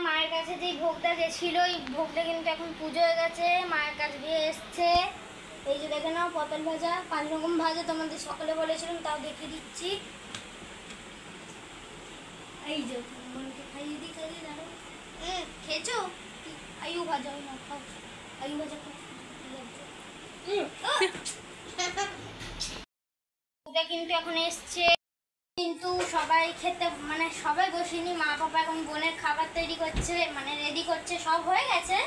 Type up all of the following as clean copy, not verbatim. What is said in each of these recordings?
মায়ের কাছে যে ভোগটা গেছিল এই ভোগটা কিন্তু এখন পুজো হয়ে গেছে, মায়ের কাছে দিয়ে এসছে। এই যে দেখে নাও পটল ভাজা, 5 রকম ভাজা তোমাদের সকালে বলেছিলাম, তাও দেখিয়ে দিচ্ছি। এই যে খাইয়ে দিই দাঁড়ো। খেয়েছো? আয়ু ভাজা না খাও, আয়ু ভাজা খাও। ওটা কিন্তু এখন এসছে, কিন্তু সবাই খেতে মানে সবাই বসেনি। মা বাবা এখন বোনের খাবার তৈরি করছে, মানে রেডি করছে, সব হয়ে গেছে।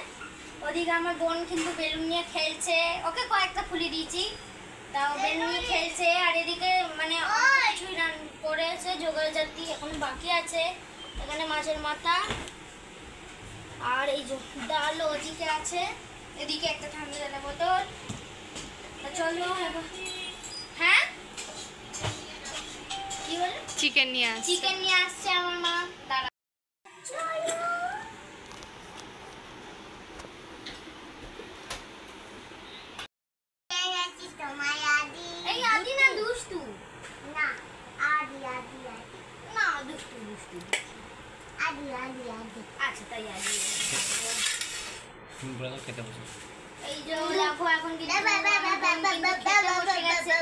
ওদিকে আমার বোন কিন্তু বেলুন নিয়ে খেলছে, ওকে কয়েকটা ফুলি দিয়েছি, তাও বেলুন নিয়ে খেলছে। আর এদিকে মানে কিছুই রান করেছে, জোগাড় জাতি এখন বাকি আছে। এখানে মাছের মাথা আর এই যে ডাল ওদিকে আছে, এদিকে একটা ঠান্ডা জলের বোতল। চলো এবার। হ্যাঁ কি বলে? চিকেন নিয়ে আসছে আমার মা। দাঁড়া এই আদি না দুষ্টু না, আদি না দুষ্টু আদি আচ্ছা তাই আদি। খেতে বসে এই যে দেখো এখন কি খেতে বসে গেছে।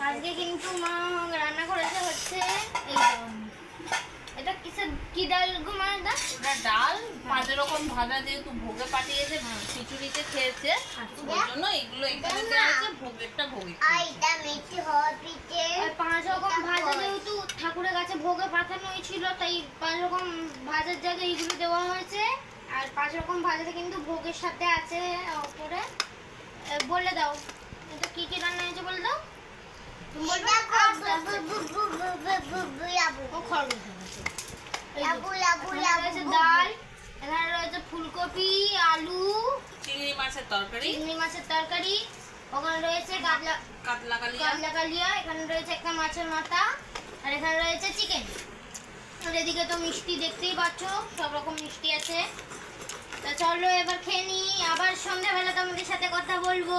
আজকে কিন্তু মা রান্না করেছে হচ্ছে এই এটা কিসের কি ডাল গো মা? ওটা ডাল 5 রকম ভাজা, যেহেতু ভোগে পাঠিয়েছে, খিচুড়িতে খেয়েছে, ওই জন্য এগুলো এখানে দেওয়া হয়েছে। ভোগেরটা ভোগে এটা মিষ্টি হওয়ার পিঠে 5 রকম ভাজা, যেহেতু ঠাকুরের কাছে ভোগে পাঠানো হয়েছিল তাই 5 রকম ভাজার জায়গায় এগুলো দেওয়া হয়েছে। আর 5 রকম ভাজাতে কিন্তু ভোগের সাথে আছে উপরে। বলে দাও এটা কি কি রান্না হয়েছে বলে দাও। তুমি বলবে ডাল, এখানে রয়েছে ফুলকপি, আলু, চিংড়ি মাছের তরকারি, ওখানে রয়েছে কাতলা কালিয়া, এখানে রয়েছে একটা মাছের মাথা, আর এখানে রয়েছে চিকেন। আর এদিকে তো মিষ্টি দেখতেই পাচ্ছ, সব রকম মিষ্টি আছে। তা চলো এবার খেয়ে নি, আবার সন্ধ্যাবেলা তোমাদের সাথে কথা বলবো।